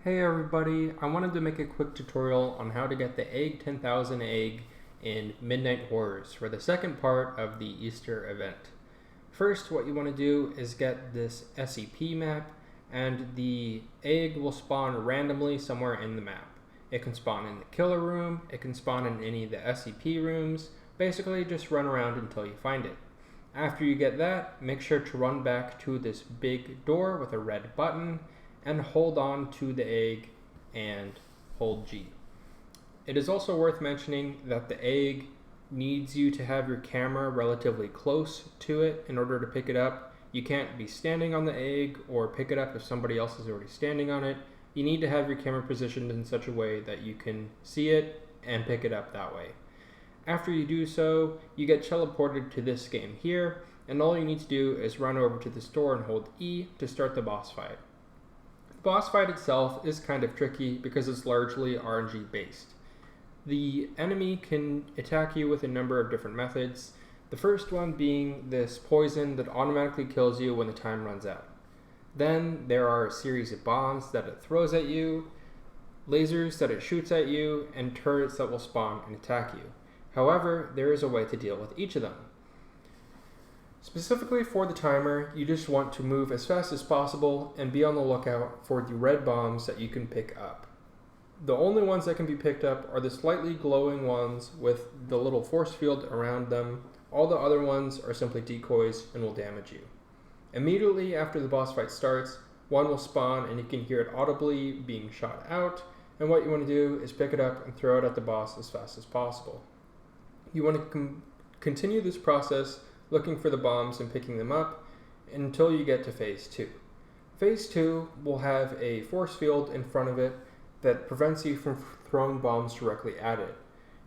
Hey everybody, I wanted to make a quick tutorial on how to get the Egg10000 egg in Midnight Horrors for the second part of the Easter event. First, what you want to do is get this SCP map, and the egg will spawn randomly somewhere in the map. It can spawn in the killer room, it can spawn in any of the SCP rooms. Basically, just run around until you find it. After you get that, make sure to run back to this big door with a red button and hold on to the egg and hold G. It is also worth mentioning that the egg needs you to have your camera relatively close to it in order to pick it up. You can't be standing on the egg or pick it up if somebody else is already standing on it. You need to have your camera positioned in such a way that you can see it and pick it up that way. After you do so, you get teleported to this game here, and all you need to do is run over to the store and hold E to start the boss fight. The boss fight itself is kind of tricky because it's largely RNG based. The enemy can attack you with a number of different methods, the first one being this poison that automatically kills you when the time runs out. Then there are a series of bombs that it throws at you, lasers that it shoots at you, and turrets that will spawn and attack you. However, there is a way to deal with each of them. Specifically for the timer, you just want to move as fast as possible and be on the lookout for the red bombs that you can pick up. The only ones that can be picked up are the slightly glowing ones with the little force field around them. All the other ones are simply decoys and will damage you. Immediately after the boss fight starts, one will spawn and you can hear it audibly being shot out, and what you want to do is pick it up and throw it at the boss as fast as possible. You want to continue this process looking for the bombs and picking them up until you get to phase 2. Phase 2 will have a force field in front of it that prevents you from throwing bombs directly at it.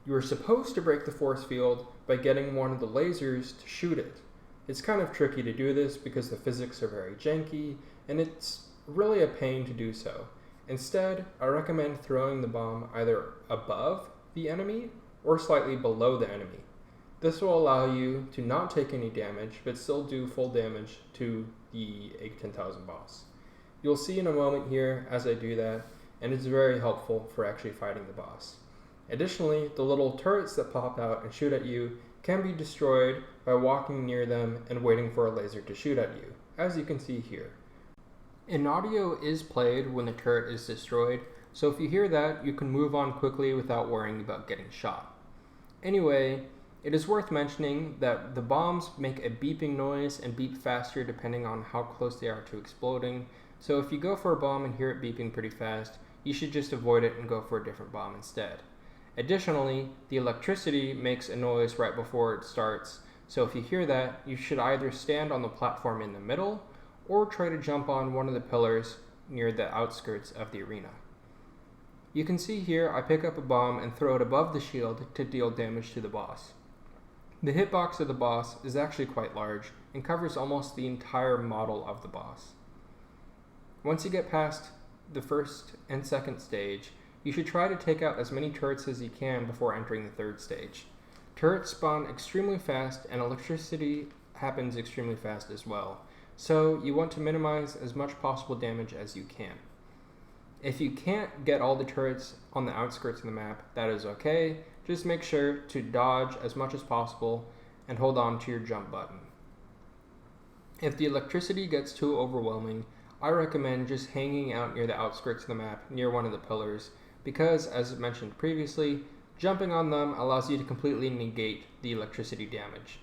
You are supposed to break the force field by getting one of the lasers to shoot it. It's kind of tricky to do this because the physics are very janky and it's really a pain to do so. Instead, I recommend throwing the bomb either above the enemy or slightly below the enemy. This will allow you to not take any damage, but still do full damage to the Egg10000 boss. You'll see in a moment here as I do that, and it's very helpful for actually fighting the boss. Additionally, the little turrets that pop out and shoot at you can be destroyed by walking near them and waiting for a laser to shoot at you, as you can see here. An audio is played when the turret is destroyed, so if you hear that, you can move on quickly without worrying about getting shot. Anyway, it is worth mentioning that the bombs make a beeping noise and beep faster depending on how close they are to exploding, so if you go for a bomb and hear it beeping pretty fast, you should just avoid it and go for a different bomb instead. Additionally, the electricity makes a noise right before it starts, so if you hear that, you should either stand on the platform in the middle or try to jump on one of the pillars near the outskirts of the arena. You can see here I pick up a bomb and throw it above the shield to deal damage to the boss. The hitbox of the boss is actually quite large and covers almost the entire model of the boss. Once you get past the first and second stage, you should try to take out as many turrets as you can before entering the third stage. Turrets spawn extremely fast and electricity happens extremely fast as well, so you want to minimize as much possible damage as you can. If you can't get all the turrets on the outskirts of the map, that is okay. Just make sure to dodge as much as possible and hold on to your jump button. If the electricity gets too overwhelming, I recommend just hanging out near the outskirts of the map near one of the pillars because, as mentioned previously, jumping on them allows you to completely negate the electricity damage.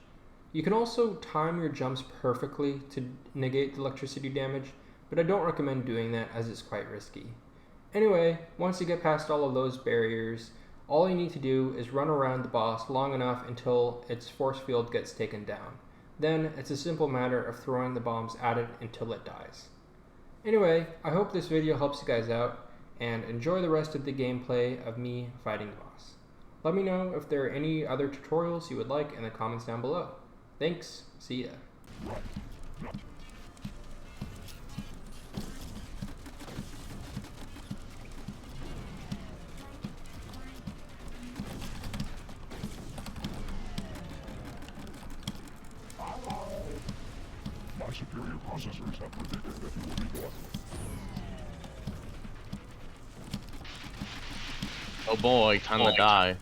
You can also time your jumps perfectly to negate the electricity damage, but I don't recommend doing that as it's quite risky. Anyway, once you get past all of those barriers, all you need to do is run around the boss long enough until its force field gets taken down. Then it's a simple matter of throwing the bombs at it until it dies. Anyway, I hope this video helps you guys out, and enjoy the rest of the gameplay of me fighting the boss. Let me know if there are any other tutorials you would like in the comments down below. Thanks, see ya. My superior processors have predicted that you will be gone. Oh boy, time to die.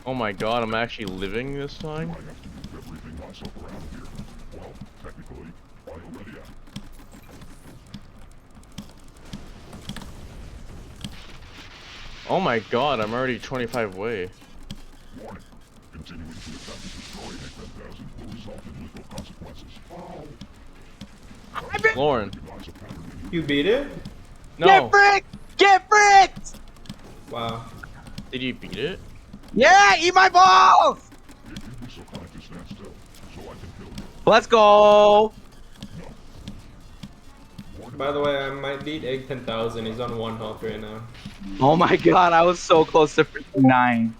Oh my god, I'm actually living this time? Oh my god, I'm already 25 way. Lauren. You beat it? No. Get bricked! Get bricked! Wow. Did you beat it? Yeah, eat my balls! Let's go! By the way, I might beat Egg10000. He's on 1 health right now. Oh my god, I was so close to freaking 9.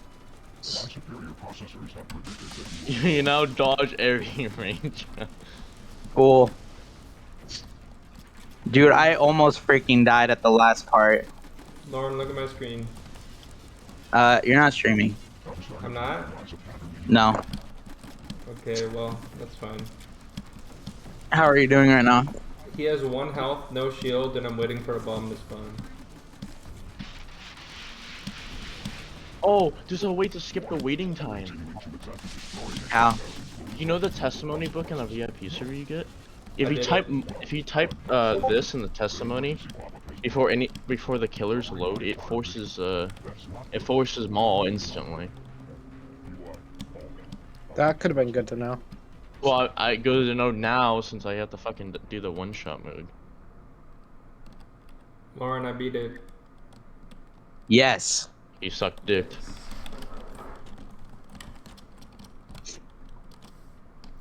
You now dodge every range. Cool. Dude, I almost freaking died at the last part. Lauren, look at my screen. You're not streaming. I'm not? No. Okay, well, that's fine. How are you doing right now? He has 1 health, no shield, and I'm waiting for a bomb to spawn. Oh, there's a way to skip the waiting time. How? You know the testimony book in the VIP server you get? I If you did type this in the testimony before the killers load, it forces Maul instantly. That could have been good to know. Well, I go to know now since I have to fucking do the one-shot mode. Lauren, I beat it. Yes. You suck dick.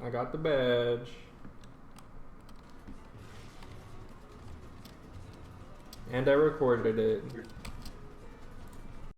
I got the badge. And I recorded it.